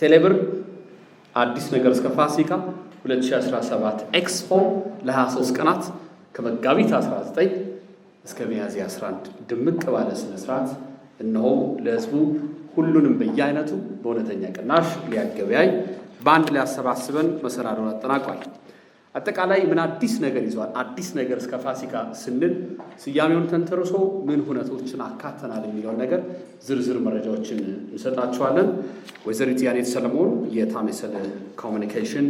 ቴሌብር አዲስ ነገር እስከ ፋሲካ 2017 ኤክስፖ ለ23 ቀናት ከመጋቢት 19 እስከ ሚያዝያ 11 ድምቅ ባለ ስነ ስርዓት እነሆ ለህዝቡ ሁሉንም በየአይነቱ በእውነተኛ ቅናሽ ሊያገበያይ በአንድ ላይ አሰባስበን መሰናዶን አጠናቋል። አጠቃላይ ምን አዲስ ነገር ይዟል? አዲስ ነገር እስከ ፋሲካ ስንል ስያሜውን ተንተርሶ ምን ሁነቶችን አካተናል የሚለውን ነገር ዝርዝር መረጃዎችን እንሰጣችኋለን። ወይዘሪት ያኔት ሰለሞን የታሜሰል ኮሚኒኬሽን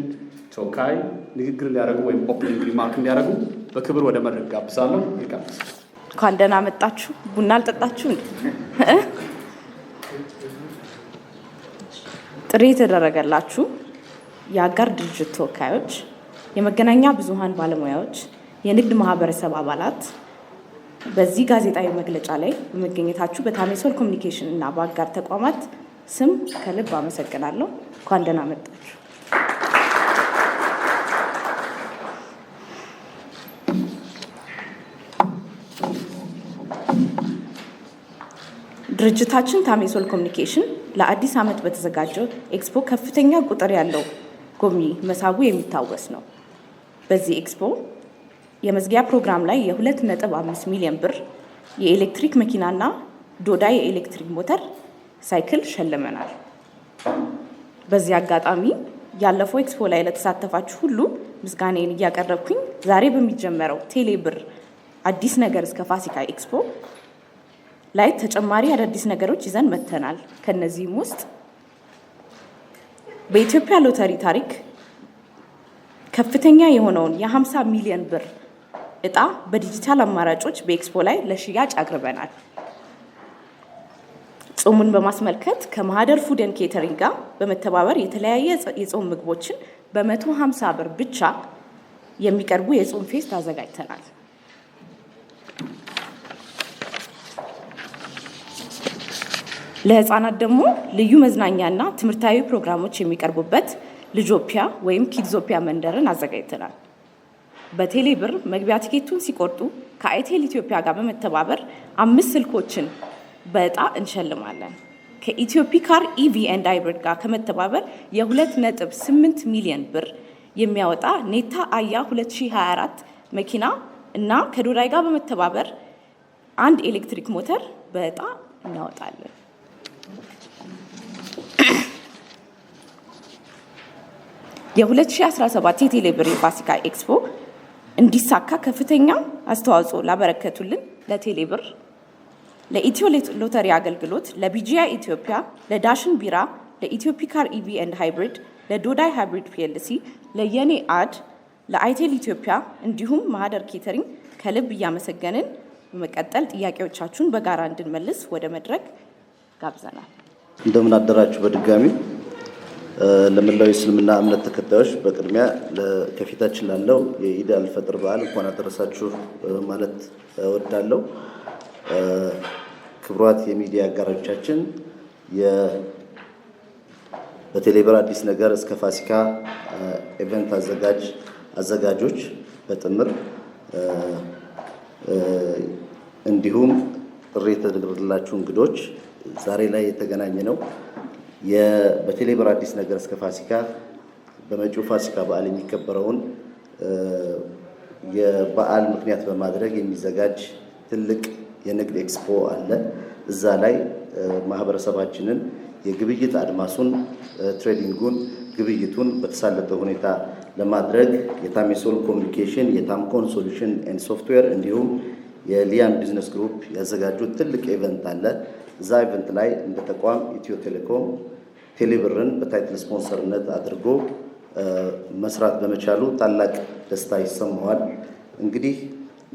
ተወካይ ንግግር እንዲያደርጉ ወይም ኦፕኒንግ ሪማርክ እንዲያደርጉ በክብር ወደ መድረክ ጋብዛለሁ። ይጋብዝ። እንኳን ደህና መጣችሁ። ቡና አልጠጣችሁ እንዴ? ጥሪ የተደረገላችሁ የአጋር ድርጅት ተወካዮች፣ የመገናኛ ብዙሃን ባለሙያዎች፣ የንግድ ማህበረሰብ አባላት በዚህ ጋዜጣዊ መግለጫ ላይ በመገኘታችሁ በታሜሰል ኮሚኒኬሽን እና በአጋር ተቋማት ስም ከልብ አመሰግናለሁ። እንኳን ደህና መጣችሁ። ድርጅታችን ታሜሰል ኮሚኒኬሽን ለአዲስ ዓመት በተዘጋጀው ኤክስፖ ከፍተኛ ቁጥር ያለው ጎብኚ መሳቡ የሚታወስ ነው። በዚህ ኤክስፖ የመዝጊያ ፕሮግራም ላይ የ2.5 ሚሊዮን ብር የኤሌክትሪክ መኪናና ዶዳ የኤሌክትሪክ ሞተር ሳይክል ሸልመናል። በዚህ አጋጣሚ ያለፈው ኤክስፖ ላይ ለተሳተፋችሁ ሁሉ ምስጋናዬን እያቀረብኩኝ ዛሬ በሚጀመረው ቴሌብር አዲስ ነገር እስከ ፋሲካ ኤክስፖ ላይ ተጨማሪ አዳዲስ ነገሮች ይዘን መጥተናል። ከነዚህም ውስጥ በኢትዮጵያ ሎተሪ ታሪክ ከፍተኛ የሆነውን የ50 ሚሊዮን ብር እጣ በዲጂታል አማራጮች በኤክስፖ ላይ ለሽያጭ አቅርበናል። ጾሙን በማስመልከት ከማህደር ፉድ ኤንድ ኬተሪንግ ጋር በመተባበር የተለያየ የጾም ምግቦችን በ150 ብር ብቻ የሚቀርቡ የጾም ፌስት አዘጋጅተናል። ለህፃናት ደግሞ ልዩ መዝናኛና ትምህርታዊ ፕሮግራሞች የሚቀርቡበት ልጆፒያ ወይም ኪድዞፒያ መንደርን አዘጋጅተናል። በቴሌብር መግቢያ ቲኬቱን ሲቆርጡ ከአይቴል ኢትዮጵያ ጋር በመተባበር 5 ስልኮችን በእጣ እንሸልማለን። ከኢትዮፒካር ኢቪ ኤንድ ሃይብሪድ ጋር ከመተባበር የ2.8 ሚሊዮን ብር የሚያወጣ ኔታ አያ 2024 መኪና እና ከዶዳይ ጋር በመተባበር 1 ኤሌክትሪክ ሞተር በእጣ እናወጣለን። የ2017 የቴሌብር የፋሲካ ኤክስፖ እንዲሳካ ከፍተኛ አስተዋጽኦ ላበረከቱልን ለቴሌብር፣ ለኢትዮ ሎተሪ አገልግሎት፣ ለቢጂአይ ኢትዮጵያ፣ ለዳሽን ቢራ፣ ለኢትዮፒካር ኢቪ ኤንድ ሃይብሪድ፣ ለዶዳይ ሃይብሪድ ፒኤልሲ፣ ለየኔ አድ፣ ለአይቴል ኢትዮጵያ እንዲሁም ማህደር ኬተሪንግ ከልብ እያመሰገንን በመቀጠል ጥያቄዎቻችሁን በጋራ እንድንመልስ ወደ መድረክ ጋብዘናል። እንደምን አደራችሁ። በድጋሚ ለመላው የእስልምና እምነት ተከታዮች በቅድሚያ ከፊታችን ላለው የኢድ አልፈጥር በዓል እንኳን አደረሳችሁ ማለት እወዳለሁ። ክቡራት የሚዲያ አጋሮቻችን፣ በቴሌብር አዲስ ነገር እስከ ፋሲካ ኢቨንት አዘጋጆች በጥምር እንዲሁም ጥሪ የተደረገላችሁ እንግዶች ዛሬ ላይ የተገናኘ ነው በቴሌብር አዲስ ነገር እስከ ፋሲካ በመጪው ፋሲካ በዓል የሚከበረውን የበዓል ምክንያት በማድረግ የሚዘጋጅ ትልቅ የንግድ ኤክስፖ አለ። እዛ ላይ ማህበረሰባችንን የግብይት አድማሱን፣ ትሬዲንጉን፣ ግብይቱን በተሳለጠ ሁኔታ ለማድረግ የታሜሰል ኮሚኒኬሽን፣ የታምኮን ሶሉሽን ኤንድ ሶፍትዌር እንዲሁም የሊያን ቢዝነስ ግሩፕ ያዘጋጁት ትልቅ ኢቨንት አለ። እዛ ኢቨንት ላይ እንደ ተቋም ኢትዮ ቴሌኮም ቴሌብርን በታይትል ስፖንሰርነት አድርጎ መስራት በመቻሉ ታላቅ ደስታ ይሰማዋል። እንግዲህ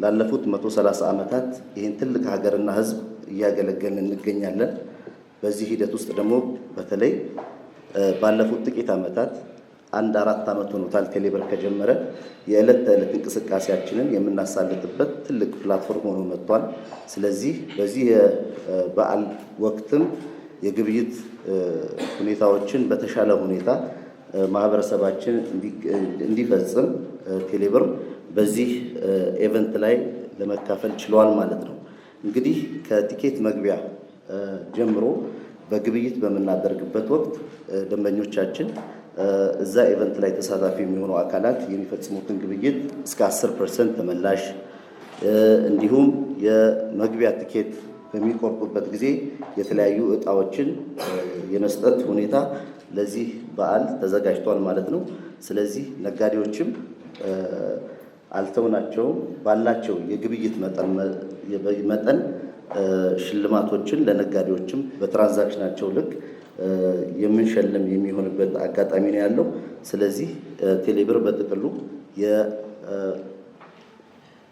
ላለፉት 130 ዓመታት ይህን ትልቅ ሀገርና ሕዝብ እያገለገልን እንገኛለን። በዚህ ሂደት ውስጥ ደግሞ በተለይ ባለፉት ጥቂት ዓመታት 4 ዓመት ሆኖታል ቴሌብር ከጀመረ የዕለት ተዕለት እንቅስቃሴያችንን የምናሳልጥበት ትልቅ ፕላትፎርም ሆኖ መጥቷል። ስለዚህ በዚህ የበዓል ወቅትም የግብይት ሁኔታዎችን በተሻለ ሁኔታ ማህበረሰባችን እንዲፈጽም ቴሌብር በዚህ ኢቨንት ላይ ለመካፈል ችሏል ማለት ነው። እንግዲህ ከቲኬት መግቢያ ጀምሮ በግብይት በምናደርግበት ወቅት ደንበኞቻችን እዛ ኢቨንት ላይ ተሳታፊ የሚሆኑ አካላት የሚፈጽሙትን ግብይት እስከ 10% ተመላሽ እንዲሁም የመግቢያ ትኬት በሚቆርጡበት ጊዜ የተለያዩ እጣዎችን የመስጠት ሁኔታ ለዚህ በዓል ተዘጋጅቷል ማለት ነው። ስለዚህ ነጋዴዎችም አልተውናቸውም ባላቸው የግብይት መጠን ሽልማቶችን ለነጋዴዎችም በትራንዛክሽናቸው ልክ የምንሸልም የሚሆንበት አጋጣሚ ነው ያለው። ስለዚህ ቴሌብር በጥቅሉ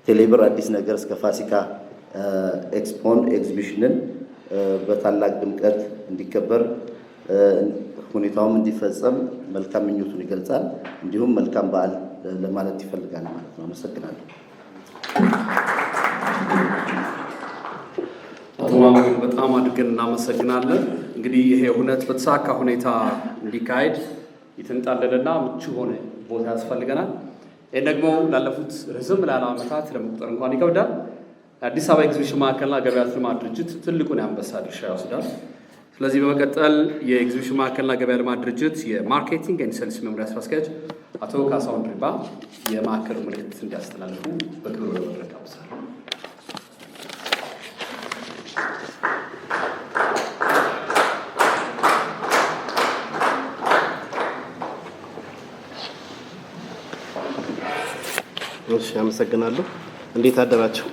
የቴሌብር አዲስ ነገር እስከ ፋሲካ ኤክስፖን ኤግዚቢሽንን በታላቅ ድምቀት እንዲከበር ሁኔታውም እንዲፈጸም መልካም ምኞቱን ይገልጻል። እንዲሁም መልካም በዓል ለማለት ይፈልጋል ማለት ነው። አመሰግናለሁ። አቶ ማሙን በጣም አድርገን እናመሰግናለን። እንግዲህ ይሄ እውነት በተሳካ ሁኔታ እንዲካሄድ የተንጣለለና ምቹ ሆነ ቦታ ያስፈልገናል። ይህ ደግሞ ላለፉት ረዘም ላለ ዓመታት ለመቁጠር እንኳን ይከብዳል። የአዲስ አበባ ኤግዚቢሽን ማዕከልና ገበያ ልማት ድርጅት ትልቁን የአንበሳ ድርሻ ይወስዳል። ስለዚህ በመቀጠል የኤግዚቢሽን ማዕከልና ገበያ ልማት ድርጅት የማርኬቲንግ ኤንድ ሴልስ መምሪያ ስራ አስኪያጅ አቶ ካሳሁን ድሪባ የማዕከሉ መልእክት እንዲያስተላልፉ በክብር በመድረክ ጋብዛለሁ። እሺ፣ አመሰግናለሁ። እንዴት አደራችሁ?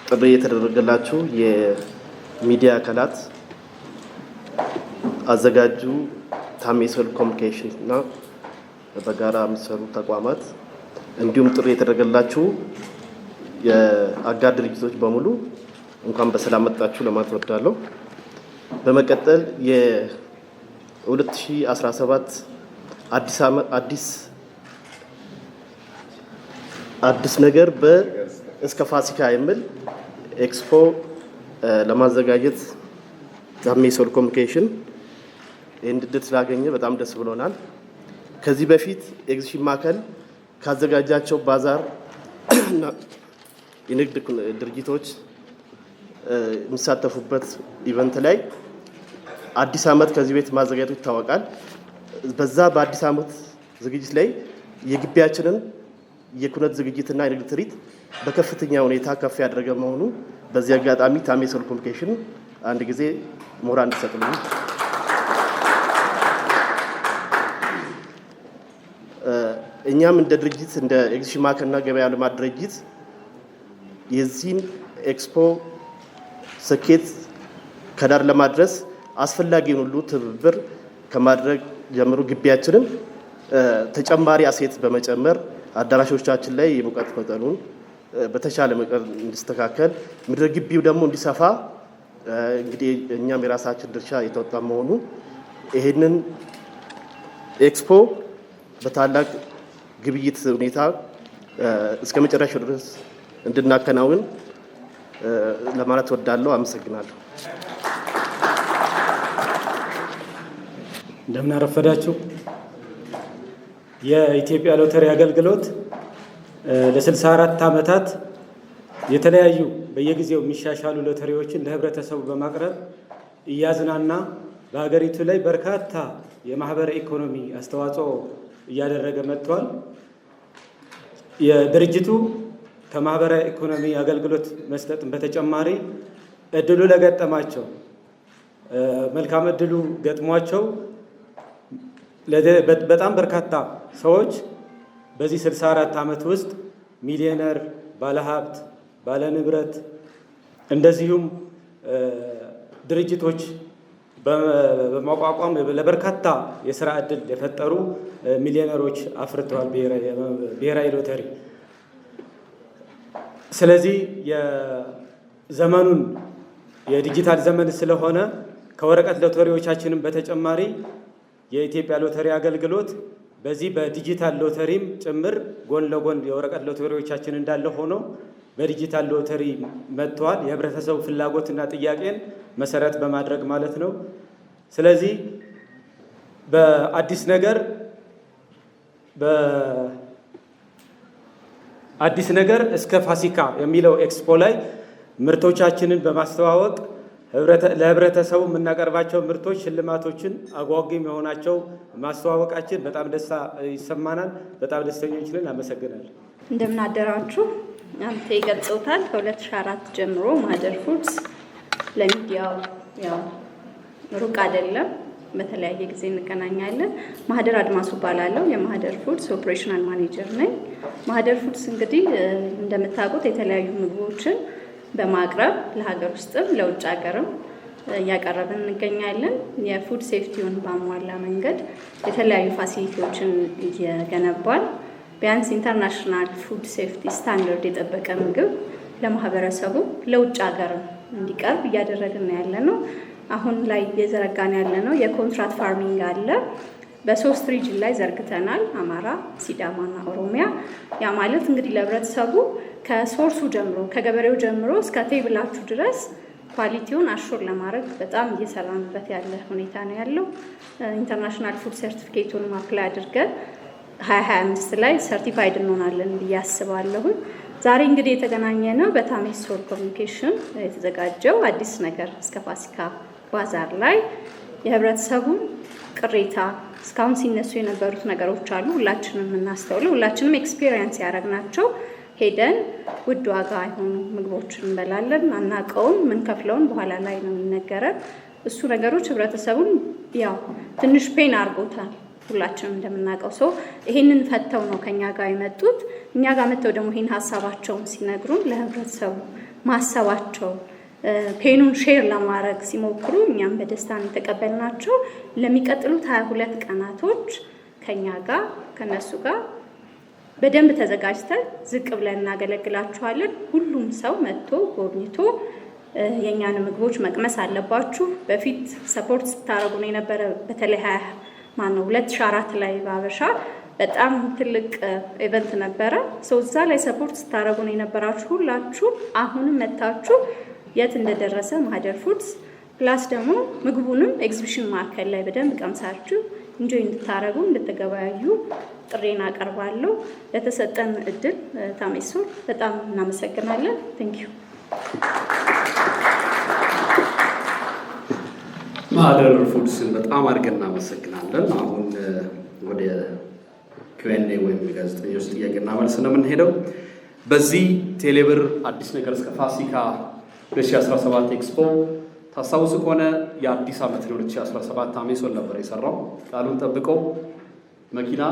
ጥሪ የተደረገላችሁ የሚዲያ አካላት፣ አዘጋጁ ታሜሶል ኮሚኒኬሽን እና በጋራ የሚሰሩ ተቋማት እንዲሁም ጥሪ የተደረገላችሁ የአጋር ድርጅቶች በሙሉ እንኳን በሰላም መጣችሁ ለማለት እወዳለሁ። በመቀጠል የ2017 አዲስ ነገር እስከ ፋሲካ የሚል ኤክስፖ ለማዘጋጀት ታሜሶል ኮሚኒኬሽን ይህን ዕድል ስላገኘ በጣም ደስ ብሎናል። ከዚህ በፊት ኤግዚቢሽን ማዕከል ካዘጋጃቸው ባዛር እና የንግድ ድርጅቶች የሚሳተፉበት ኢቨንት ላይ አዲስ ዓመት ከዚህ ቤት ማዘጋጀቱ ይታወቃል። በዛ በአዲስ ዓመት ዝግጅት ላይ የግቢያችንን የኩነት ዝግጅትና የንግድ ትርኢት በከፍተኛ ሁኔታ ከፍ ያደረገ መሆኑ በዚህ አጋጣሚ ታሜሶል ኮሚኒኬሽን አንድ ጊዜ ሞራል እንዲሰጥልኝ። እኛም እንደ ድርጅት እንደ ኤግዚቢሽን ማዕከልና ገበያ ልማት ድርጅት የዚህን ኤክስፖ ስኬት ከዳር ለማድረስ አስፈላጊውን ሁሉ ትብብር ከማድረግ ጀምሮ ግቢያችንን ተጨማሪ አሴት በመጨመር አዳራሾቻችን ላይ የሙቀት መጠኑን በተሻለ መጠን እንዲስተካከል ምድረ ግቢው ደግሞ እንዲሰፋ እንግዲህ እኛም የራሳችን ድርሻ የተወጣ መሆኑ ይሄንን ኤክስፖ በታላቅ ግብይት ሁኔታ እስከ መጨረሻው ድረስ እንድናከናውን ለማለት ወዳለሁ። አመሰግናለሁ። እንደምን አረፈዳችሁ። የኢትዮጵያ ሎተሪ አገልግሎት ለ64 ዓመታት የተለያዩ በየጊዜው የሚሻሻሉ ሎተሪዎችን ለህብረተሰቡ በማቅረብ እያዝናና በሀገሪቱ ላይ በርካታ የማህበረ ኢኮኖሚ አስተዋጽኦ እያደረገ መጥቷል። የድርጅቱ ከማህበረ ኢኮኖሚ አገልግሎት መስጠትን በተጨማሪ እድሉ ለገጠማቸው መልካም እድሉ ገጥሟቸው በጣም በርካታ ሰዎች በዚህ 64 ዓመት ውስጥ ሚሊዮነር፣ ባለሀብት፣ ባለንብረት እንደዚሁም ድርጅቶች በማቋቋም ለበርካታ የስራ ዕድል የፈጠሩ ሚሊዮነሮች አፍርተዋል ብሔራዊ ሎተሪ። ስለዚህ የዘመኑን የዲጂታል ዘመን ስለሆነ ከወረቀት ሎተሪዎቻችንም በተጨማሪ የኢትዮጵያ ሎተሪ አገልግሎት በዚህ በዲጂታል ሎተሪም ጭምር ጎን ለጎን የወረቀት ሎተሪዎቻችን እንዳለ ሆኖ በዲጂታል ሎተሪ መጥተዋል። የህብረተሰቡ ፍላጎትና ጥያቄን መሰረት በማድረግ ማለት ነው። ስለዚህ በአዲስ ነገር አዲስ ነገር እስከ ፋሲካ የሚለው ኤክስፖ ላይ ምርቶቻችንን በማስተዋወቅ ለህብረተሰቡ የምናቀርባቸው ምርቶች ሽልማቶችን አጓጊ መሆናቸው ማስተዋወቃችን በጣም ደስታ ይሰማናል። በጣም ደስተኞች ነን። አመሰግናለሁ። እንደምን አደራችሁ። አንተ ይገልጾታል። ከ2004 ጀምሮ ማህደር ፉድስ ለሚዲያው ያው ሩቅ አይደለም፣ በተለያየ ጊዜ እንገናኛለን። ማህደር አድማሱ እባላለሁ። የማህደር ፉድስ ኦፕሬሽናል ማኔጀር ነኝ። ማህደር ፉድስ እንግዲህ እንደምታውቁት የተለያዩ ምግቦችን በማቅረብ ለሀገር ውስጥም ለውጭ ሀገርም እያቀረብን እንገኛለን። የፉድ ሴፍቲውን ባሟላ መንገድ የተለያዩ ፋሲሊቲዎችን እየገነባል። ቢያንስ ኢንተርናሽናል ፉድ ሴፍቲ ስታንዳርድ የጠበቀ ምግብ ለማህበረሰቡ ለውጭ ሀገር እንዲቀርብ እያደረግን ያለ ነው። አሁን ላይ እየዘረጋን ያለ ነው የኮንትራክት ፋርሚንግ አለ። በ3 ሪጅን ላይ ዘርግተናል፣ አማራ፣ ሲዳማና ኦሮሚያ። ያ ማለት እንግዲህ ለህብረተሰቡ ከሶርሱ ጀምሮ ከገበሬው ጀምሮ እስከ ቴብላችሁ ድረስ ኳሊቲውን አሹር ለማድረግ በጣም እየሰራንበት ያለ ሁኔታ ነው ያለው። ኢንተርናሽናል ፉድ ሰርቲፊኬቱን አፕላይ አድርገን 2025 ላይ ሰርቲፋይድ እንሆናለን ብዬ አስባለሁ። ዛሬ እንግዲህ የተገናኘ ነው በታሜሶል ኮሚኒኬሽን የተዘጋጀው አዲስ ነገር እስከ ፋሲካ ባዛር ላይ የህብረተሰቡን ቅሬታ እስካሁን ሲነሱ የነበሩት ነገሮች አሉ። ሁላችንም የምናስተውለው ሁላችንም ኤክስፒሪየንስ ያደረግናቸው ሄደን ውድ ዋጋ የሆኑ ምግቦችን እንበላለን፣ አናውቀውም። የምንከፍለውን በኋላ ላይ ነው የሚነገረን። እሱ ነገሮች ህብረተሰቡን ያው ትንሽ ፔን አድርጎታል። ሁላችንም እንደምናውቀው ሰው ይሄንን ፈተው ነው ከኛ ጋር የመጡት። እኛ ጋር መጥተው ደግሞ ይሄን ሀሳባቸውን ሲነግሩን ለህብረተሰቡ ማሰባቸው ፔኑን ሼር ለማድረግ ሲሞክሩ እኛም በደስታ ነው የተቀበልናቸው። ለሚቀጥሉት 22 ቀናቶች ከኛ ጋር ከነሱ ጋር በደንብ ተዘጋጅተን ዝቅ ብለን እናገለግላችኋለን። ሁሉም ሰው መጥቶ ጎብኝቶ የኛን ምግቦች መቅመስ አለባችሁ። በፊት ሰፖርት ስታረጉ ነው የነበረ። በተለይ 2004 ላይ ባበሻ በጣም ትልቅ ኢቨንት ነበረ። እዛ ላይ ሰፖርት ስታረጉ ነው የነበራችሁ ሁላችሁ። አሁንም መታችሁ የት እንደደረሰ ማህደር ፉድስ ፕላስ ደግሞ ምግቡንም ኤግዚቢሽን ማዕከል ላይ በደንብ ቀምሳችሁ እንጆይ እንድታረጉ እንድትገበያዩ ጥሬን አቀርባለሁ። ለተሰጠን እድል ታሜሶል በጣም እናመሰግናለን። ቴንኪዩ። ማህደር ፉድስን በጣም አድርገን እናመሰግናለን። አሁን ወደ Q&A ወይም የጋዜጠኞች ጥያቄና መልስ ነው የምንሄደው። በዚህ ቴሌብር አዲስ ነገር እስከ ፋሲካ 2017 ኤክስፖ ታስታውሱ ከሆነ የአዲስ ዓመት 2017 ታሜሶል ነበር የሰራው። ቃሉን ጠብቀው መኪና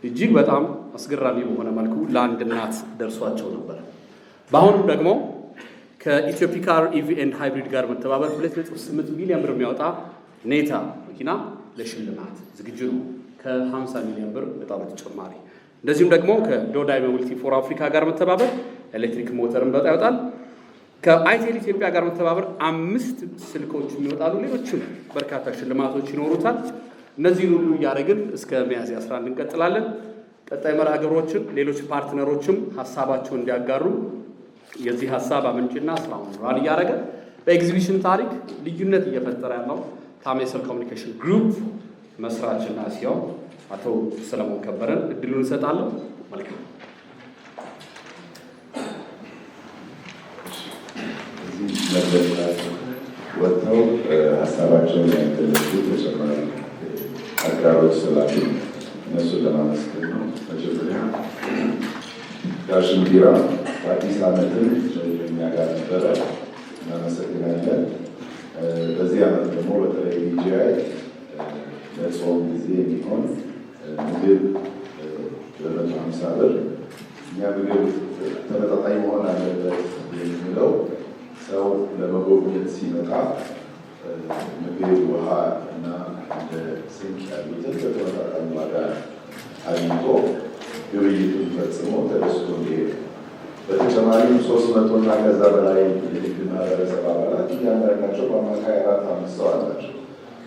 እጅግ በጣም አስገራሚ በሆነ መልኩ ለአንድ እናት ደርሷቸው ነበር። በአሁኑ ደግሞ ከኢትዮፒካር ኢቪ ኤንድ ሃይብሪድ ጋር መተባበር 2.8 ሚሊዮን ብር የሚያወጣ ኔታ መኪና ለሽልማት ዝግጁ ነው። ከ50 ሚሊዮን ብር በጣም በተጨማሪ እንደዚሁም ደግሞ ከዶዳይመ ሙልቲ ፎር አፍሪካ ጋር መተባበር ኤሌክትሪክ ሞተርን በጣም ያወጣል። ከአይቴል ኢትዮጵያ ጋር መተባበር 5 ስልኮች የሚወጣሉ። ሌሎችም በርካታ ሽልማቶች ይኖሩታል። እነዚህን ሁሉ እያደረግን እስከ ሚያዝያ 11 እንቀጥላለን። ቀጣይ መርሃ ግብሮችን ሌሎች ፓርትነሮችም ሀሳባቸውን እንዲያጋሩ የዚህ ሀሳብ አመንጭና ስራውን ራን እያደረገ በኤግዚቢሽን ታሪክ ልዩነት እየፈጠረ ያለው ታሜሶል ኮሚኒኬሽን ግሩፕ መስራችና ሲሆን አቶ ሰለሞን ከበረን እድሉን እንሰጣለሁ። መልካም ወጥተው ሀሳባቸውን ያገለጹ ተጨማሪ አጋሮች ስላሉ እነሱን ለማመስገን ነው። መጀመሪያ ዳሽን ቢራ በአዲስ ዓመትን እኛ ጋር ነበረ፣ እናመሰግናለን። በዚህ ዓመት ደግሞ በተለይ ቢጂአይ ለጾም ጊዜ የሚሆን ምግብ በ150 ብር እኛ ምግብ ተመጣጣኝ መሆን አለበት የሚለው ሰው ለመጎብኘት ሲመጣ ምግብ፣ ውሃ እና እንደ ስንቅ ያሉትን በተመጣጣኝ ዋጋ አግኝቶ ግብይቱን ፈጽሞ ተደስቶ እንዲሄድ። በተጨማሪም 300 እና ከዛ በላይ የንግድ ማህበረሰብ አባላት እያንዳንዳቸው በአማካይ 4-5 ሰው አላቸው።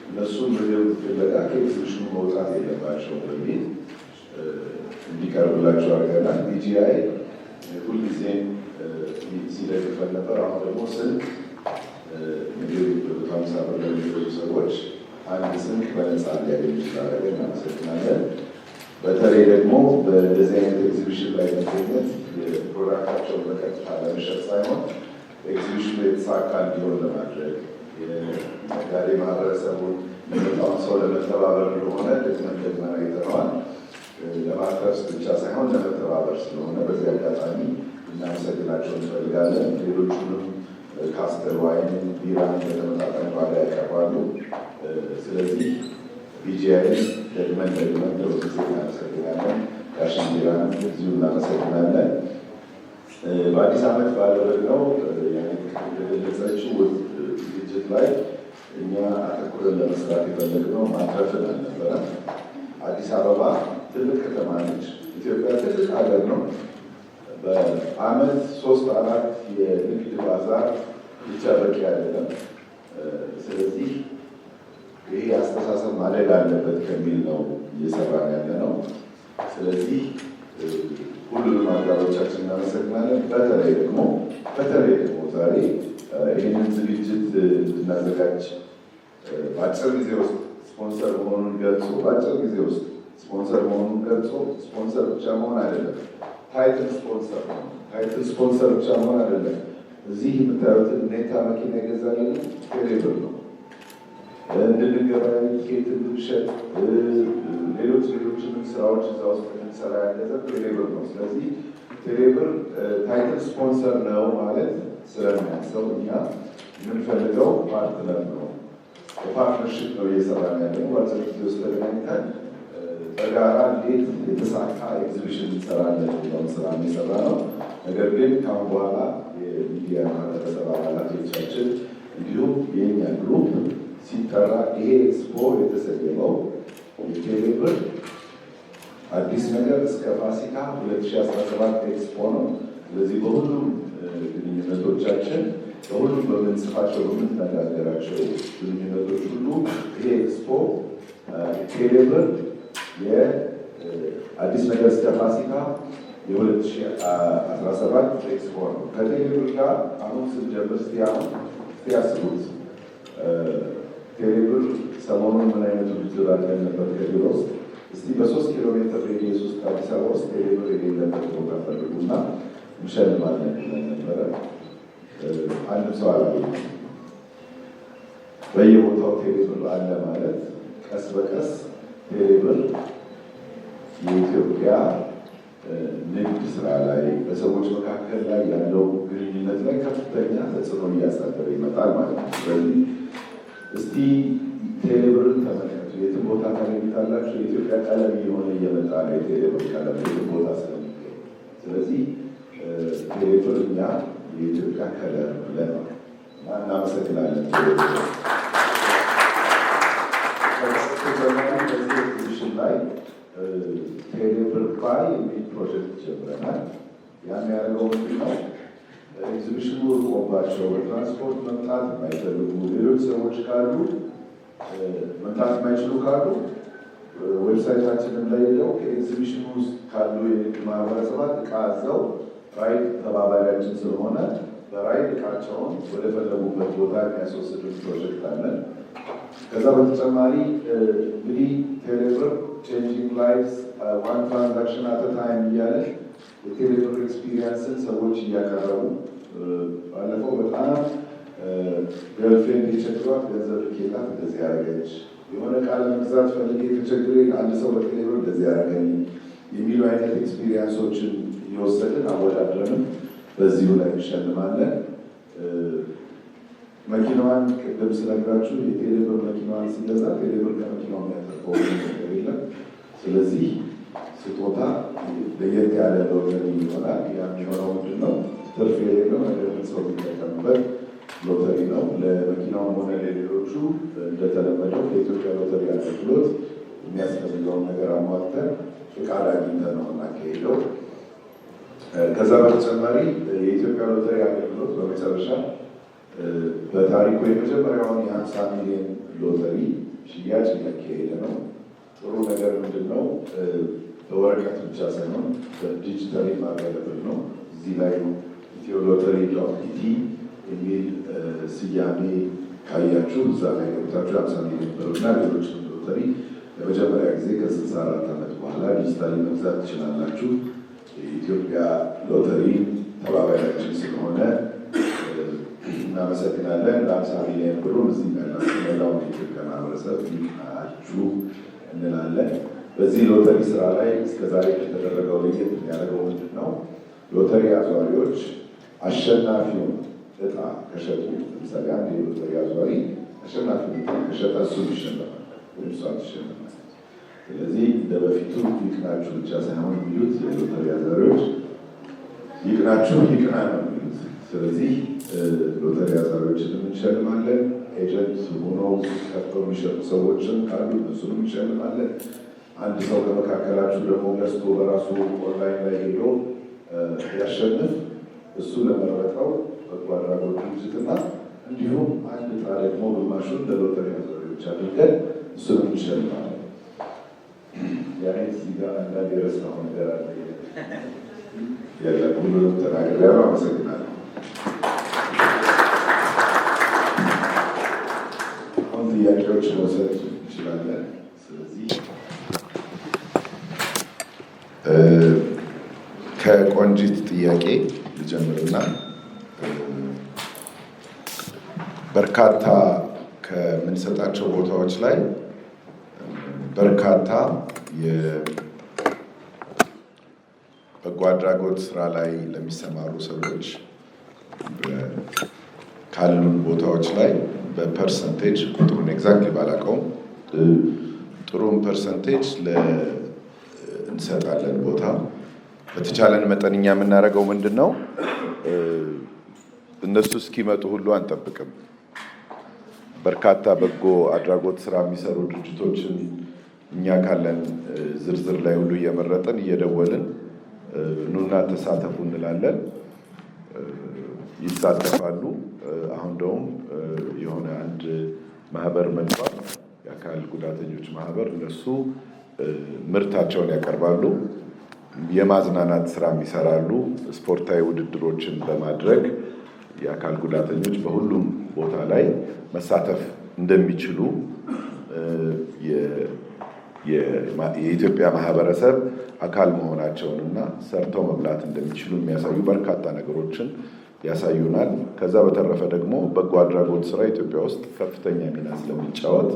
እነሱም ምግብ ፍለጋ ከኤግዚቢሽኑ መውጣት የለባቸው በሚል እንዲቀርብላቸው አድርገናል። ቢጂአይ ሁልጊዜም ሲደግፈን ነበር። አሁን ደግሞ ስንቅ ምግብ በ150 ብር ለሚገዙ ሰዎች አንድ ስንቅ በነፃ ሊያገኙ ስላደረገ እናመሰግናለን። በተለይ ደግሞ በእንደዚህ አይነት ኤግዚቢሽን ላይ መገኘት የፕሮዳክታቸውን በቀጥታ ለመሸጥ ሳይሆን ኤግዚቢሽኑ የተሳካ እንዲሆን ለማድረግ የነጋዴ ማህበረሰቡን የሚመጣውን ሰው ለመተባበር እንደሆነ ደግመን አይተነዋል። ለማትረፍ ብቻ ሳይሆን ለመተባበር ስለሆነ በዚህ አጋጣሚ እናመሰግናቸው እንፈልጋለን። ሌሎቹንም ካስተር ዋይን፣ ቢራን በተመጣጣኝ ዋጋ ያቀርባሉ። ስለዚህ ቢጂአይን ደግመን ለብዙ ጊዜ እናመሰግናለን። ዳሽን ቢራን እዚሁ እናመሰግናለን። በአዲስ ዓመት ባደረግነው የገለጸችው ዝግጅት ላይ እኛ አተኩረን ለመስራት የፈለግነው ማትረፍን አልነበረም። አዲስ አበባ ትልቅ ከተማ ነች። ኢትዮጵያ ትልቅ ሀገር ነው። በዓመት 3-4 የንግድ ባዛር ብቻ በቂ አይደለም። ስለዚህ ይሄ አስተሳሰብ ማደግ አለበት ከሚል ነው እየሰራን ያለ ነው። ስለዚህ ሁሉንም አጋሮቻችን እናመሰግናለን። በተለይ ደግሞ ዛሬ ይህንን ዝግጅት እንድናዘጋጅ በአጭር ጊዜ ውስጥ ስፖንሰር መሆኑን ገልጾ ስፖንሰር ብቻ መሆን አይደለም፣ ታይትል ስፖንሰር ብቻ መሆን አይደለም። እዚህ የምታዩትን ኔታ መኪና የገዛልን ቴሌብር ነው። እንድንገበያይ ኬት እንድንሸጥ ሌሎችንም ስራዎች እዛ ውስጥ እንድንሰራ ያገዘ ቴሌብር ነው። ስለዚህ ቴሌብር ታይትል ስፖንሰር ነው ማለት ስለሚያሰው እኛ የምንፈልገው ፓርትነር ነው። በፓርትነርሽፕ ነው እየሰራን ያለው። በአጭር ጊዜ ውስጥ ተገናኝተን በጋራ እንዴት የተሳካ ኤግዚቢሽን እንሰራለን የሚለውን ስራ የሚሰራ ነው። ነገር ግን ከአሁን በኋላ የሚዲያ ማህበረሰብ አባላቶቻችን እንዲሁም የኛ ግሩፕ ሲጠራ ይሄ ኤክስፖ የተሰየመው የቴሌብር አዲስ ነገር እስከ ፋሲካ 2017 ኤክስፖ ነው። ስለዚህ በሁሉም ግንኙነቶቻችን በሁሉም በምንጽፋቸው በምንነጋገራቸው ግንኙነቶች ሁሉ ይሄ ኤክስፖ ቴሌብር የአዲስ ነገር እስከ ፋሲካ የ2017 ኤክስፖ ነው። ከቴሌብር ጋር አሁን ስንጀምር እስቲ ያስቡት። ቴሌብር ሰሞኑን ምን አይነት ውድድር አድርገን ነበር ከቢሮ ውስጥ። እስቲ በ3 ኪሎ ሜትር ሬዲየስ ውስጥ አዲስ አበባ ውስጥ ቴሌብር የሌለበት ቦታ ፈልጉና እንሸልማለን ብለን ነበረ። አንድም ሰው አላገኘም። በየቦታው ቴሌብር አለ ማለት ቀስ በቀስ ቴሌብር የኢትዮጵያ ንግድ ስራ ላይ በሰዎች መካከል ላይ ያለው ግንኙነት ላይ ከፍተኛ ተጽዕኖ እያሳደረ ይመጣል ማለት ነው። ስለዚህ እስቲ ቴሌብርን ተመልከቱ። የትም ቦታ ታገኙታላችሁ። የኢትዮጵያ ቀለም እየሆነ እየመጣ ነው። የቴሌብር ቀለም የትም ቦታ ስለሚገኝ፣ ስለዚህ ቴሌብር እኛ የኢትዮጵያ ከለር ብለን እናመሰግናለን። ተጨማሪ በዚህ ኤግዚቢሽን ላይ ቴሌብር ባይ የሚል ፕሮጀክት ጀምረናል። ያን ያደረገው ምንድን ነው? ኤግዚቢሽኑ ርቆባቸው በትራንስፖርት መምጣት የማይፈልጉ ሌሎች ሰዎች ካሉ መምጣት የማይችሉ ካሉ ዌብሳይታችንን ላይ ሄደው ከኤግዚቢሽኑ ውስጥ ካሉ የንግድ ማህበረሰባት እቃ አዘው ራይድ ተባባሪያችን ስለሆነ በራይድ እቃቸውን ወደ ፈለጉበት ቦታ የሚያስወስዱት ፕሮጀክት አለን። ከዛ በተጨማሪ እንግዲህ ቴሌብር ቼንጂንግ ላይፍስ ዋን ትራንዛክሽን አት ታይም እያለ የቴሌብር ኤክስፒሪየንስን ሰዎች እያቀረቡ ባለፈው በጣም ገርልፍሬንድ የቸግሯት ገንዘብ ልኬላት እንደዚህ ያደረገች፣ የሆነ ቃል መግዛት ፈልጌ ተቸግሬ አንድ ሰው በቴሌብር እንደዚህ ያደረገኝ የሚሉ አይነት ኤክስፒሪየንሶችን እየወሰድን አወዳድረንም በዚሁ ላይ እንሸልማለን። መኪናዋን ቅድም ስነግራችሁ የቴሌብር መኪናዋን ሲገዛ ቴሌብር ከመኪናው የሚያተርፈው ነገር የለም። ስለዚህ ስጦታ ለየት ያለ ሎተሪ ይሆናል። ያ የሚሆነው ምንድን ነው? ትርፍ የሌለው ነገር ግን ሰው የሚጠቀምበት ሎተሪ ነው። ለመኪናውም ሆነ ለሌሎቹ እንደተለመደው ከኢትዮጵያ ሎተሪ አገልግሎት የሚያስፈልገውን ነገር አሟልተን ፍቃድ አግኝተን ነው እናካሄደው። ከዛ በተጨማሪ የኢትዮጵያ ሎተሪ አገልግሎት በመጨረሻ በታሪኩ የመጀመሪያውን የ50 ሚሊዮን ሎተሪ ሽያጭ እያካሄደ ነው። ጥሩ ነገር ምንድን ነው? በወረቀት ብቻ ሳይሆን በዲጂታል ማገለብል ነው። እዚህ ላይ ኢትዮ ሎተሪ ኢቲ የሚል ስያሜ ካያችሁ እዛ ላይ ገብታችሁ 50 ሚሊዮን ብር እና ሌሎች ሎተሪ ለመጀመሪያ ጊዜ ከ64 ዓመት በኋላ ዲጂታል መግዛት ትችላላችሁ። የኢትዮጵያ ሎተሪ ተባባሪያችን ስለሆነ እናመሰግናለን። ለ50 ሚሊዮን ብሩን እዚህ ያላስመላው የኢትዮጵያ ማህበረሰብ ይቅናችሁ እንላለን። በዚህ ሎተሪ ስራ ላይ እስከዛሬ ከተደረገው ለየት የሚያደርገው ምንድን ነው? ሎተሪ አዟሪዎች አሸናፊውን እጣ ከሸጡ፣ ለምሳሌ አንድ የሎተሪ አዟሪ አሸናፊውን እጣ ከሸጠ እሱን ይሸለማል ወይም እሷ ትሸለማል። ስለዚህ እንደ በፊቱ ይቅናችሁ ብቻ ሳይሆን የሚሉት የሎተሪ አዟሪዎች ይቅናችሁ ይቅና ነው የሚሉት። ስለዚህ ሎተሪ አዟሪዎችንም እንሸልማለን። ኤጀንት ሆነው ከፍተው የሚሸጡ ሰዎችን ካሉ እነሱንም እንሸልማለን። አንድ ሰው ከመካከላችሁ ደግሞ ገዝቶ በራሱ ኦንላይን ላይ ሄዶ ያሸንፍ እሱ ለመረጠው በጎ አድራጎት ድርጅትና እንዲሁም አንድ ዕጣ ደግሞ ግማሹን ለሎተሪ አዟሪዎች አድርገን እሱንም እንሸልማለን። ያኔ እዚህ ጋር አንዳንድ የረሳሁ ነገር አለ። ሁሉንም ተናግሬያለሁ። አመሰግናለሁ። አሁን ጥያቄዎች መውሰድ እንችላለን። ስለዚህ ከቆንጂት ጥያቄ ልጀምርና በርካታ ከምንሰጣቸው ቦታዎች ላይ በርካታ የበጎ አድራጎት ስራ ላይ ለሚሰማሩ ሰዎች ካሉን ቦታዎች ላይ በፐርሰንቴጅ ቁጥሩን ኤግዛክትሊ ባላውቀውም ጥሩን ፐርሰንቴጅ እንሰጣለን ቦታ። በተቻለን መጠን እኛ የምናደርገው ምንድን ነው? እነሱ እስኪመጡ ሁሉ አንጠብቅም። በርካታ በጎ አድራጎት ስራ የሚሰሩ ድርጅቶችን እኛ ካለን ዝርዝር ላይ ሁሉ እየመረጥን እየደወልን ኑና ተሳተፉ እንላለን። ይሳተፋሉ። አሁን እንደውም የሆነ አንድ ማህበር መጥቷል፣ የአካል ጉዳተኞች ማህበር። እነሱ ምርታቸውን ያቀርባሉ፣ የማዝናናት ስራ ይሰራሉ። ስፖርታዊ ውድድሮችን በማድረግ የአካል ጉዳተኞች በሁሉም ቦታ ላይ መሳተፍ እንደሚችሉ የኢትዮጵያ ማህበረሰብ አካል መሆናቸውን እና ሰርተው መብላት እንደሚችሉ የሚያሳዩ በርካታ ነገሮችን ያሳዩናል። ከዛ በተረፈ ደግሞ በጎ አድራጎት ስራ ኢትዮጵያ ውስጥ ከፍተኛ ሚና ስለሚጫወት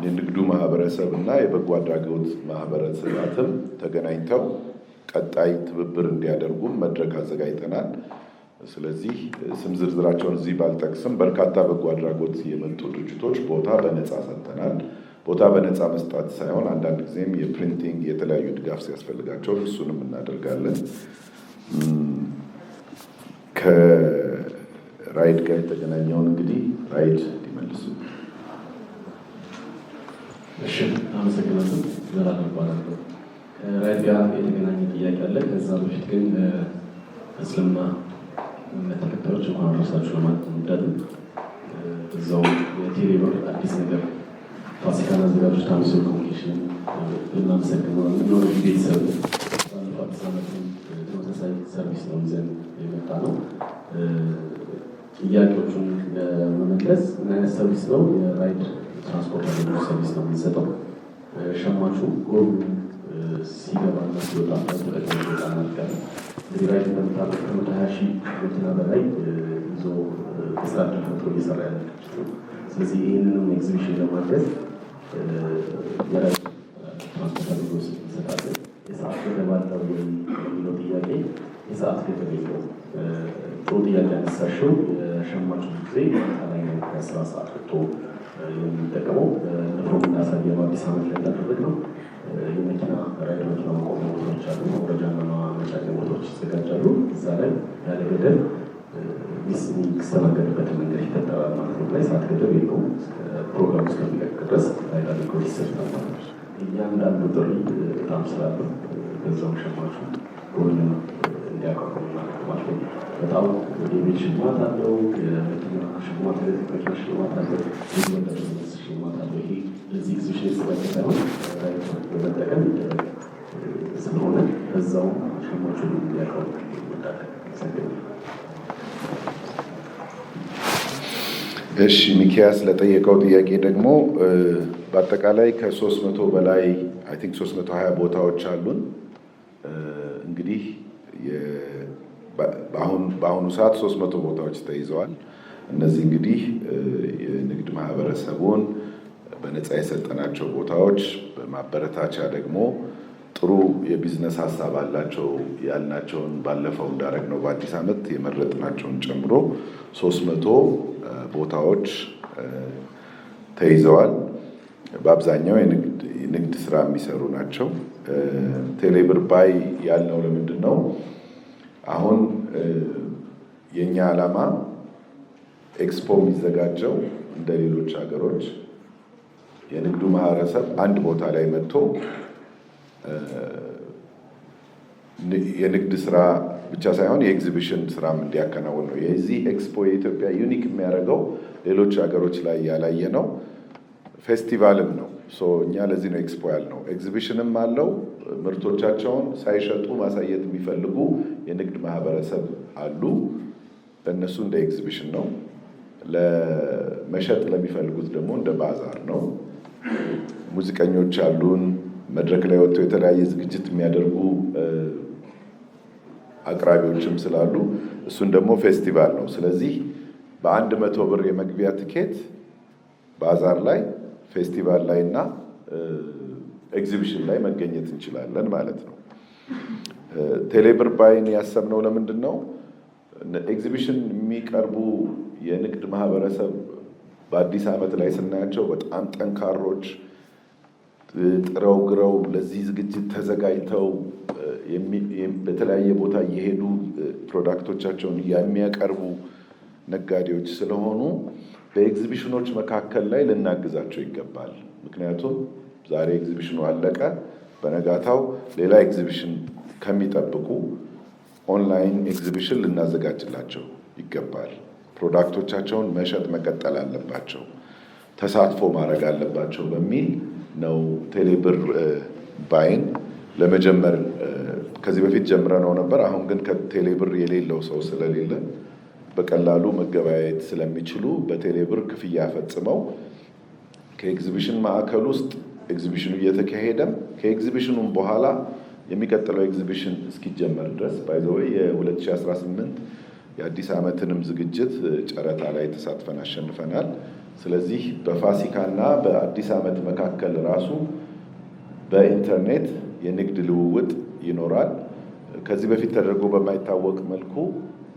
የንግዱ ማህበረሰብ እና የበጎ አድራጎት ማህበረሰባትም ተገናኝተው ቀጣይ ትብብር እንዲያደርጉም መድረክ አዘጋጅተናል። ስለዚህ ስም ዝርዝራቸውን እዚህ ባልጠቅስም በርካታ በጎ አድራጎት የመጡ ድርጅቶች ቦታ በነፃ ሰጥተናል። ቦታ በነፃ መስጠት ሳይሆን አንዳንድ ጊዜም የፕሪንቲንግ የተለያዩ ድጋፍ ሲያስፈልጋቸው እሱንም እናደርጋለን። ከራይድ ጋር የተገናኘውን እንግዲህ ራይድ ሊመልሱ። እሺ፣ አመሰግናለሁ። ዘላለም እባላለሁ። ከራይድ ጋር የተገናኘ ጥያቄ አለ። ከዛ በፊት ግን እስልምና እምነት ተከታዮች እንኳን አደረሳችሁ ለማለት እንወዳለን። እዛው የቴሌብር አዲስ ነገር ፋሲካን አዘጋጆች አሚሶ ኮሚኒኬሽን እናመሰግናለን። የሚሆነ ቤተሰብ ባለፈው አዲስ ዓመት ተመሳሳይ ሰርቪስ ነው ይዘን የመጣ ነው። ጥያቄዎቹን ለመመለስ ምን አይነት ሰርቪስ ነው? የራይድ ትራንስፖርት አገልግሎት ሰርቪስ ነው የምንሰጠው። ሸማቹ ጎብኙ ሲገባና ሲወጣ ተጠቅሞ ወጣ እናደርጋለን። እንግዲህ ራይድ እንደምታውቁት ከ120 ሺህ መኪና በላይ ይዞ የስራ ዕድል ፈጥሮ እየሰራ ያለ ድርጅት ነው። ስለዚህ ይህንንም ኤግዚቢሽን ለማገዝ የራይድ ትራንስፖርት አገልግሎት እንሰጣለን። የሰዓት ገደብ አለው የሚለው ጥያቄ የሰዓት ገደብ የለውም። ጥሩ ጥያቄ ያነሳሽው የሸማቹ ጊዜ ላይ ከስራ ሰዓት ወጥቶ የሚጠቀመው ንፍሮ እንዳሳየ በአዲስ ዓመት ላይ እንዳደረግነው የመኪና ራይድ መኪና ማቆሚያ ቦታዎች አሉ፣ መውረጃና መጫኛ ቦታዎች ይዘጋጃሉ። እዛ ላይ ያለ ገደብ የሚስተናገድበት መንገድ ይፈጠራል ማለት ነው። ላይ ሰዓት ገደብ የለውም። ፕሮግራም እስከሚለቅ ድረስ ራይድ አገልግሎት ይሰጣል ማለት ነው። እያንዳንዱ ጥሪ በጣም ስላለ ገንዘቡ ሸማቹ ጎን እንዲያቀርቡ ማለት ነው። በጣም የቤት ሽልማት አለው፣ የመኪና ሽልማት፣ መኪና ሽልማት አለው፣ ብዙ ወንደር ሽልማት አለው። ይሄ ለዚህ ኤግዚቢሽን የተዘጋጀ ሳይሆን ራይድ በመጠቀም ስለሆነ በዛው ሸማቹ እንዲያቀርቡ ይወዳል። እሺ ሚኪያስ ለጠየቀው ጥያቄ ደግሞ በአጠቃላይ ከ300 በላይ አይ ቲንክ 320 ቦታዎች አሉን። እንግዲህ በአሁኑ ሰዓት 300 ቦታዎች ተይዘዋል። እነዚህ እንግዲህ የንግድ ማህበረሰቡን በነፃ የሰጠናቸው ቦታዎች፣ በማበረታቻ ደግሞ ጥሩ የቢዝነስ ሀሳብ አላቸው ያልናቸውን ባለፈው እንዳደረግነው በአዲስ ዓመት የመረጥናቸውን ጨምሮ 300 ቦታዎች ተይዘዋል። በአብዛኛው የንግድ ስራ የሚሰሩ ናቸው። ቴሌብር ባይ ያልነው ለምንድን ነው? አሁን የኛ ዓላማ ኤክስፖ የሚዘጋጀው እንደ ሌሎች ሀገሮች የንግዱ ማህበረሰብ አንድ ቦታ ላይ መጥቶ የንግድ ስራ ብቻ ሳይሆን የኤግዚቢሽን ስራም እንዲያከናውን ነው። የዚህ ኤክስፖ የኢትዮጵያ ዩኒክ የሚያደርገው ሌሎች ሀገሮች ላይ ያላየ ነው። ፌስቲቫልም ነው። እኛ ለዚህ ነው ኤክስፖ ያልነው። ኤግዚቢሽንም አለው። ምርቶቻቸውን ሳይሸጡ ማሳየት የሚፈልጉ የንግድ ማህበረሰብ አሉ። ለእነሱ እንደ ኤግዚቢሽን ነው። ለመሸጥ ለሚፈልጉት ደግሞ እንደ ባዛር ነው። ሙዚቀኞች አሉን። መድረክ ላይ ወጥተው የተለያየ ዝግጅት የሚያደርጉ አቅራቢዎችም ስላሉ እሱን ደግሞ ፌስቲቫል ነው። ስለዚህ በ100 ብር የመግቢያ ትኬት ባዛር ላይ፣ ፌስቲቫል ላይ እና ኤግዚቢሽን ላይ መገኘት እንችላለን ማለት ነው። ቴሌብር ባይን ያሰብነው ለምንድን ነው? ኤግዚቢሽን የሚቀርቡ የንግድ ማህበረሰብ በአዲስ ዓመት ላይ ስናያቸው በጣም ጠንካሮች፣ ጥረው ግረው ለዚህ ዝግጅት ተዘጋጅተው በተለያየ ቦታ እየሄዱ ፕሮዳክቶቻቸውን የሚያቀርቡ ነጋዴዎች ስለሆኑ በኤግዚቢሽኖች መካከል ላይ ልናግዛቸው ይገባል። ምክንያቱም ዛሬ ኤግዚቢሽኑ አለቀ፣ በነጋታው ሌላ ኤግዚቢሽን ከሚጠብቁ ኦንላይን ኤግዚቢሽን ልናዘጋጅላቸው ይገባል። ፕሮዳክቶቻቸውን መሸጥ መቀጠል አለባቸው፣ ተሳትፎ ማድረግ አለባቸው በሚል ነው ቴሌብር ባይን ለመጀመር ከዚህ በፊት ጀምረነው ነበር። አሁን ግን ከቴሌብር የሌለው ሰው ስለሌለ በቀላሉ መገበያየት ስለሚችሉ በቴሌብር ክፍያ ፈጽመው ከኤግዚቢሽን ማዕከል ውስጥ ኤግዚቢሽኑ እየተካሄደም ከኤግዚቢሽኑም በኋላ የሚቀጥለው ኤግዚቢሽን እስኪጀመር ድረስ ባይዘወይ የ2018 የአዲስ ዓመትንም ዝግጅት ጨረታ ላይ ተሳትፈን አሸንፈናል። ስለዚህ በፋሲካና በአዲስ ዓመት መካከል ራሱ በኢንተርኔት የንግድ ልውውጥ ይኖራል። ከዚህ በፊት ተደርጎ በማይታወቅ መልኩ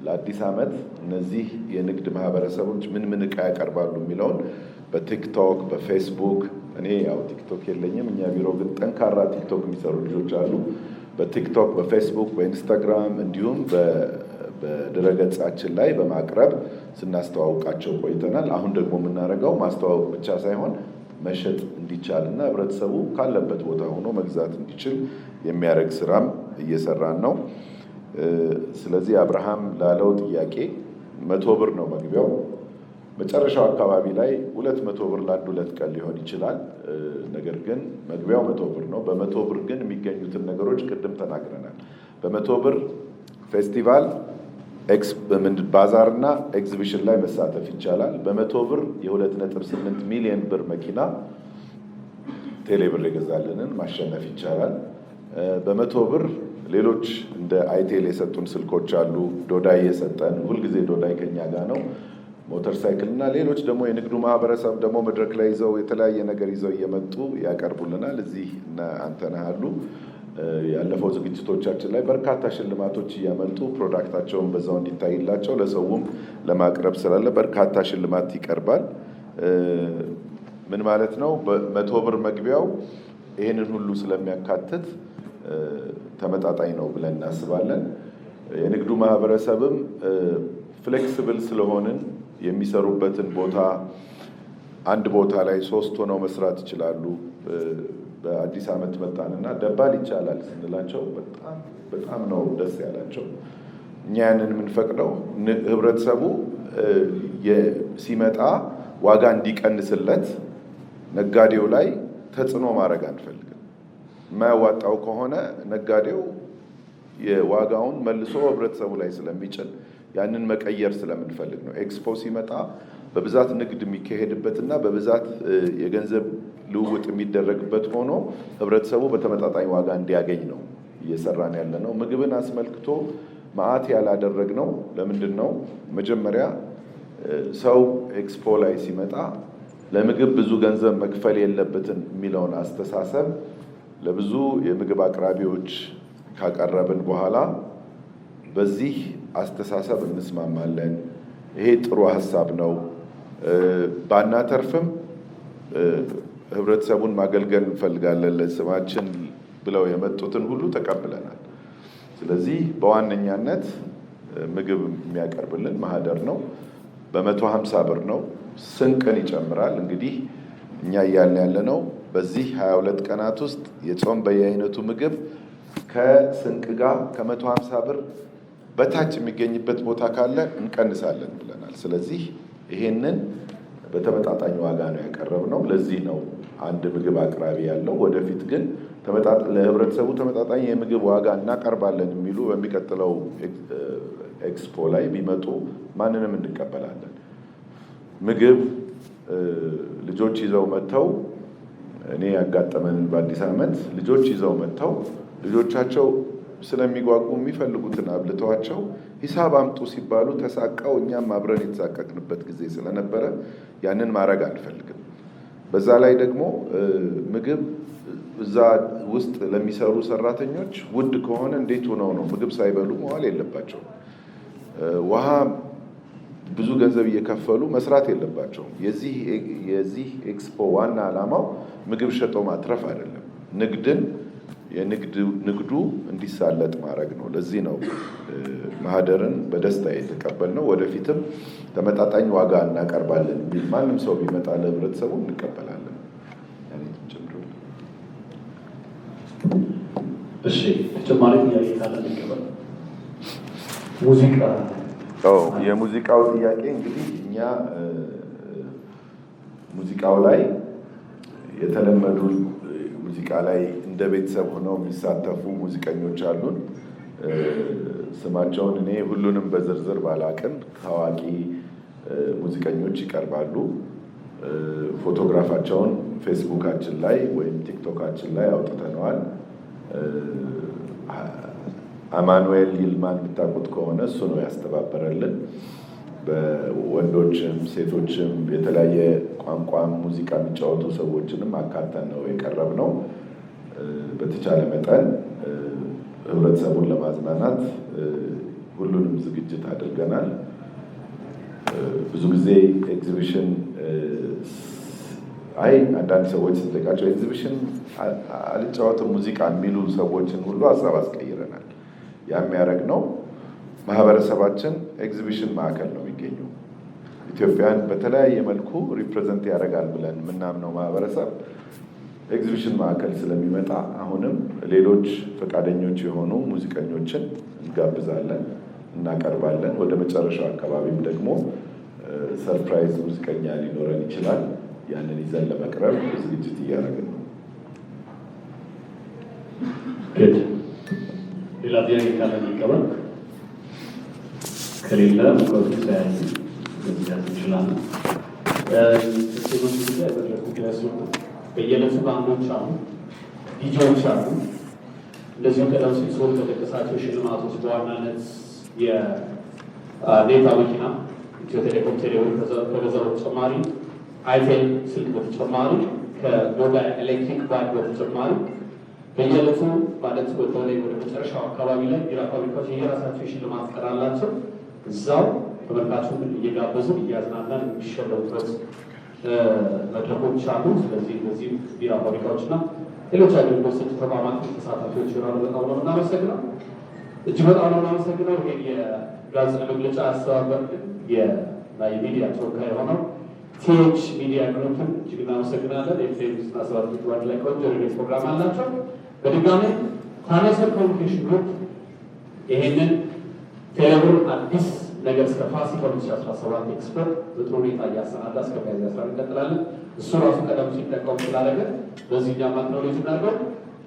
ለአዲስ ዓመት እነዚህ የንግድ ማህበረሰቦች ምን ዕቃ ያቀርባሉ የሚለውን በቲክቶክ፣ በፌስቡክ፣ እኔ ያው ቲክቶክ የለኝም፣ እኛ ቢሮ ግን ጠንካራ ቲክቶክ የሚሰሩ ልጆች አሉ። በቲክቶክ፣ በፌስቡክ፣ በኢንስታግራም እንዲሁም በድረገጻችን ላይ በማቅረብ ስናስተዋውቃቸው ቆይተናል። አሁን ደግሞ የምናደርገው ማስተዋወቅ ብቻ ሳይሆን መሸጥ እንዲቻል እና ህብረተሰቡ ካለበት ቦታ ሆኖ መግዛት እንዲችል የሚያደርግ ስራም እየሰራን ነው። ስለዚህ አብርሃም ላለው ጥያቄ 100 ብር ነው መግቢያው። መጨረሻው አካባቢ ላይ 200 ብር ለአንድ 2 ቀን ሊሆን ይችላል። ነገር ግን መግቢያው 100 ብር ነው። በ100 ብር ግን የሚገኙትን ነገሮች ቅድም ተናግረናል። በ100 ብር ፌስቲቫል፣ ባዛር እና ኤግዚቢሽን ላይ መሳተፍ ይቻላል። በ100 ብር የ2.8 ሚሊዮን ብር መኪና ቴሌብር የገዛልንን ማሸነፍ ይቻላል። በ100 ብር ሌሎች እንደ አይቴል የሰጡን ስልኮች አሉ። ዶዳይ የሰጠን፣ ሁልጊዜ ዶዳይ ከኛ ጋር ነው። ሞተር ሳይክል እና ሌሎች ደግሞ የንግዱ ማህበረሰብ ደግሞ መድረክ ላይ ይዘው የተለያየ ነገር ይዘው እየመጡ ያቀርቡልናል። እዚህ አንተነህ አሉ። ያለፈው ዝግጅቶቻችን ላይ በርካታ ሽልማቶች እያመጡ ፕሮዳክታቸውን በዛው እንዲታይላቸው ለሰውም ለማቅረብ ስላለ በርካታ ሽልማት ይቀርባል። ምን ማለት ነው? በ100 ብር መግቢያው ይህንን ሁሉ ስለሚያካትት ተመጣጣኝ ነው ብለን እናስባለን። የንግዱ ማህበረሰብም ፍሌክስብል ስለሆንን የሚሰሩበትን ቦታ አንድ ቦታ ላይ 3 ሆነው መስራት ይችላሉ። በአዲስ ዓመት መጣንና ደባል ይቻላል ስንላቸው በጣም ነው ደስ ያላቸው። እኛ ያንን የምንፈቅደው ህብረተሰቡ ሲመጣ ዋጋ እንዲቀንስለት ነጋዴው ላይ ተጽዕኖ ማድረግ አንፈልግም። የማያዋጣው ከሆነ ነጋዴው የዋጋውን መልሶ ህብረተሰቡ ላይ ስለሚጭን ያንን መቀየር ስለምንፈልግ ነው። ኤክስፖ ሲመጣ በብዛት ንግድ የሚካሄድበትና በብዛት የገንዘብ ልውውጥ የሚደረግበት ሆኖ ህብረተሰቡ በተመጣጣኝ ዋጋ እንዲያገኝ ነው እየሰራን ያለ ነው። ምግብን አስመልክቶ ማአት ያላደረግነው ለምንድን ነው? መጀመሪያ ሰው ኤክስፖ ላይ ሲመጣ ለምግብ ብዙ ገንዘብ መክፈል የለበትም የሚለውን አስተሳሰብ ለብዙ የምግብ አቅራቢዎች ካቀረብን በኋላ በዚህ አስተሳሰብ እንስማማለን። ይሄ ጥሩ ሀሳብ ነው፣ ባናተርፍም ህብረተሰቡን ማገልገል እንፈልጋለን ለስማችን ብለው የመጡትን ሁሉ ተቀብለናል። ስለዚህ በዋነኛነት ምግብ የሚያቀርብልን ማህደር ነው። በ150 ብር ነው። ስንቅን ይጨምራል። እንግዲህ እኛ እያልን ያለ ነው በዚህ 22 ቀናት ውስጥ የጾም በየአይነቱ ምግብ ከስንቅ ጋር ከ150 ብር በታች የሚገኝበት ቦታ ካለ እንቀንሳለን ብለናል። ስለዚህ ይሄንን በተመጣጣኝ ዋጋ ነው ያቀረብነው። ለዚህ ነው አንድ ምግብ አቅራቢ ያለው። ወደፊት ግን ለህብረተሰቡ ተመጣጣኝ የምግብ ዋጋ እናቀርባለን የሚሉ በሚቀጥለው ኤክስፖ ላይ ቢመጡ ማንንም እንቀበላለን። ምግብ ልጆች ይዘው መጥተው እኔ ያጋጠመንን በአዲስ ዓመት ልጆች ይዘው መጥተው ልጆቻቸው ስለሚጓጉ የሚፈልጉትን አብልተዋቸው ሂሳብ አምጡ ሲባሉ ተሳቀው እኛም አብረን የተሳቀቅንበት ጊዜ ስለነበረ ያንን ማድረግ አንፈልግም። በዛ ላይ ደግሞ ምግብ እዛ ውስጥ ለሚሰሩ ሰራተኞች ውድ ከሆነ እንዴት ሆነው ነው ምግብ ሳይበሉ መዋል የለባቸውም። ውሃ ብዙ ገንዘብ እየከፈሉ መስራት የለባቸውም። የዚህ ኤክስፖ ዋና ዓላማው ምግብ ሸጦ ማትረፍ አይደለም፣ ንግዱ እንዲሳለጥ ማድረግ ነው። ለዚህ ነው ማህደርን በደስታ የተቀበልነው። ወደፊትም ተመጣጣኝ ዋጋ እናቀርባለን የሚል ማንም ሰው ቢመጣ ለህብረተሰቡ እንቀበላለን። እሺ፣ ተጨማሪ ጥያቄ ካለ እንቀበል። ሙዚቃ የሙዚቃው ጥያቄ እንግዲህ እኛ ሙዚቃው ላይ የተለመዱ ሙዚቃ ላይ እንደ ቤተሰብ ሆነው የሚሳተፉ ሙዚቀኞች አሉን። ስማቸውን እኔ ሁሉንም በዝርዝር ባላቅም ታዋቂ ሙዚቀኞች ይቀርባሉ። ፎቶግራፋቸውን ፌስቡካችን ላይ ወይም ቲክቶካችን ላይ አውጥተነዋል። አማኑኤል ይልማን የምታውቁት ከሆነ እሱ ነው ያስተባበረልን። በወንዶችም ሴቶችም የተለያየ ቋንቋም ሙዚቃ የሚጫወቱ ሰዎችንም አካተን ነው የቀረብነው። በተቻለ መጠን ህብረተሰቡን ለማዝናናት ሁሉንም ዝግጅት አድርገናል። ብዙ ጊዜ ኤግዚቢሽን አንዳንድ ሰዎች ስንጠይቃቸው ኤግዚቢሽን አልጫወትም ሙዚቃ የሚሉ ሰዎችን ሁሉ ሀሳብ አስቀይረናል። የሚያደርግ ነው ማህበረሰባችን ኤግዚቢሽን ማዕከል ነው የሚገኘው። ኢትዮጵያን በተለያየ መልኩ ሪፕሬዘንት ያደርጋል ብለን የምናምነው ማህበረሰብ ኤግዚቢሽን ማዕከል ስለሚመጣ አሁንም ሌሎች ፈቃደኞች የሆኑ ሙዚቀኞችን እንጋብዛለን፣ እናቀርባለን። ወደ መጨረሻው አካባቢም ደግሞ ሰርፕራይዝ ሙዚቀኛ ሊኖረን ይችላል። ያንን ይዘን ለመቅረብ ዝግጅት እያደረግን ነው። ሌላ ጥያቄ ካለ ይቀበል፣ ከሌለ ሙቀቱ ሳያይ መዝጋት እንችላለን። ሴቶች ጉዳይ በደረሱ በየዕለቱ ባንዶች አሉ፣ ዲጄዎች አሉ። እንደዚሁም ቀደም ሲል ሰው ተጠቀሳቸው ሽልማቶች በዋናነት የኔታ መኪና ኢትዮ ቴሌኮም ቴሌብር ከገዛው በተጨማሪ አይቴል ስልክ በተጨማሪ ከሞባይል ኤሌክትሪክ ባንክ በተጨማሪ በየዕለቱ ማለት በተለይ ወደ መጨረሻው አካባቢ ላይ ቢራ ፋብሪካዎች የራሳቸው የሽልማት ቀን አላቸው። እዛው ተመልካቹን እየጋበዙ እያዝናናን የሚሸለሙበት መድረኮች አሉ። ስለዚህ እነዚህ ቢራ ፋብሪካዎችና ሌሎች አገልግሎት ሰጪ ተቋማት ተሳታፊዎች ይሆናሉ። በጣም ነው የምናመሰግነው። እጅግ በጣም ነው የምናመሰግነው። ይሄን የጋዜጣ መግለጫ አስተባበር የሚዲያ ተወካይ የሆነው ቲኤች ሚዲያ ግሩፕን እጅግ እናመሰግናለን። ኤፍኤም 97 ላይ ቆንጆ ሬዲዮ ፕሮግራም አላቸው። በድጋሚ ታነሰር ኮሚኒኬሽን ግሩፕ ይሄንን ቴሌብር አዲስ ነገር እስከ ፋሲካ 2017 ኤክስፖ በጥሩ ሁኔታ እያሰናዳ እስከ ሚያዝያ 11 እንቀጥላለን። እሱ ራሱ ቀደም ሲል ጠቀሙ ስላደረገ በዚህ እኛም አክኖሎጂ እናድርገው።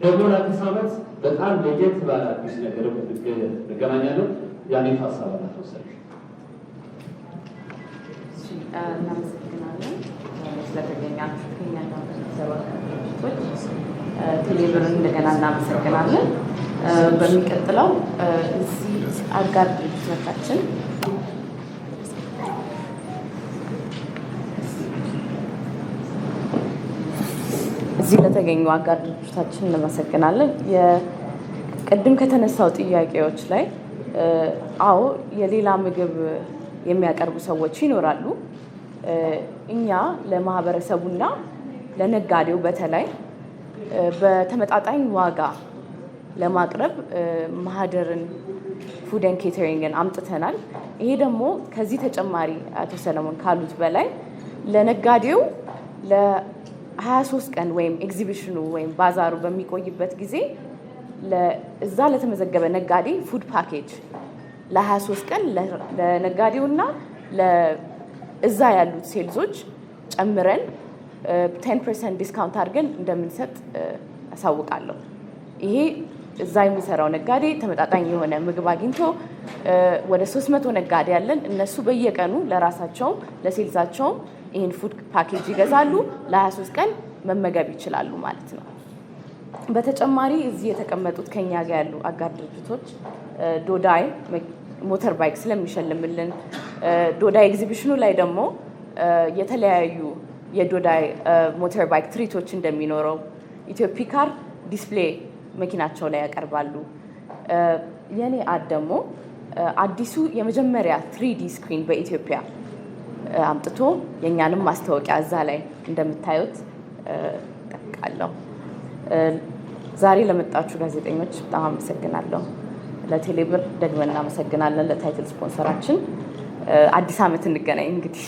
ደግሞ ለአዲስ ዓመት በጣም ለየት ባለ አዲስ ነገር እንገናኛለን። ያኔ ታሳባላት ወሰድ እናመሰግናለን ስለተገኛችሁ ከኛ ጋር ድርጅቶች ቴሌብርን እንደገና እናመሰግናለን። በሚቀጥለው እዚህ አጋር ድርጅቶቻችን እዚህ ለተገኙ አጋር ድርጅቶቻችን እናመሰግናለን። ቅድም ከተነሳው ጥያቄዎች ላይ አዎ የሌላ ምግብ የሚያቀርቡ ሰዎች ይኖራሉ። እኛ ለማህበረሰቡና ለነጋዴው በተለይ በተመጣጣኝ ዋጋ ለማቅረብ ማህደርን ፉድ ኤንድ ኬተሪንግን አምጥተናል። ይሄ ደግሞ ከዚህ ተጨማሪ አቶ ሰለሞን ካሉት በላይ ለነጋዴው ለ23 ቀን ወይም ኤግዚቢሽኑ ወይም ባዛሩ በሚቆይበት ጊዜ እዛ ለተመዘገበ ነጋዴ ፉድ ፓኬጅ ለ23 ቀን ለነጋዴውና እዛ ያሉት ሴልዞች ጨምረን 10% ዲስካውንት አድርገን እንደምንሰጥ አሳውቃለሁ። ይሄ እዛ የሚሰራው ነጋዴ ተመጣጣኝ የሆነ ምግብ አግኝቶ ወደ 300 ነጋዴ ያለን እነሱ በየቀኑ ለራሳቸውም ለሴልዛቸውም ይህን ፉድ ፓኬጅ ይገዛሉ፣ ለ23 ቀን መመገብ ይችላሉ ማለት ነው። በተጨማሪ እዚህ የተቀመጡት ከኛ ጋር ያሉ አጋር ድርጅቶች ዶዳይ ሞተር ባይክ ስለሚሸልምልን ዶዳይ ኤግዚቢሽኑ ላይ ደግሞ የተለያዩ የዶዳይ ሞተር ባይክ ትርኢቶች እንደሚኖረው ኢትዮፒካር ዲስፕሌይ መኪናቸው ላይ ያቀርባሉ። የኔ አድ ደግሞ አዲሱ የመጀመሪያ 3D ስክሪን በኢትዮጵያ አምጥቶ የኛንም ማስታወቂያ እዛ ላይ እንደምታዩት ጠቃለሁ። ዛሬ ለመጣችሁ ጋዜጠኞች በጣም አመሰግናለሁ። ለቴሌብር ደግመን እናመሰግናለን። ለታይትል ስፖንሰራችን አዲስ ዓመት እንገናኝ እንግዲህ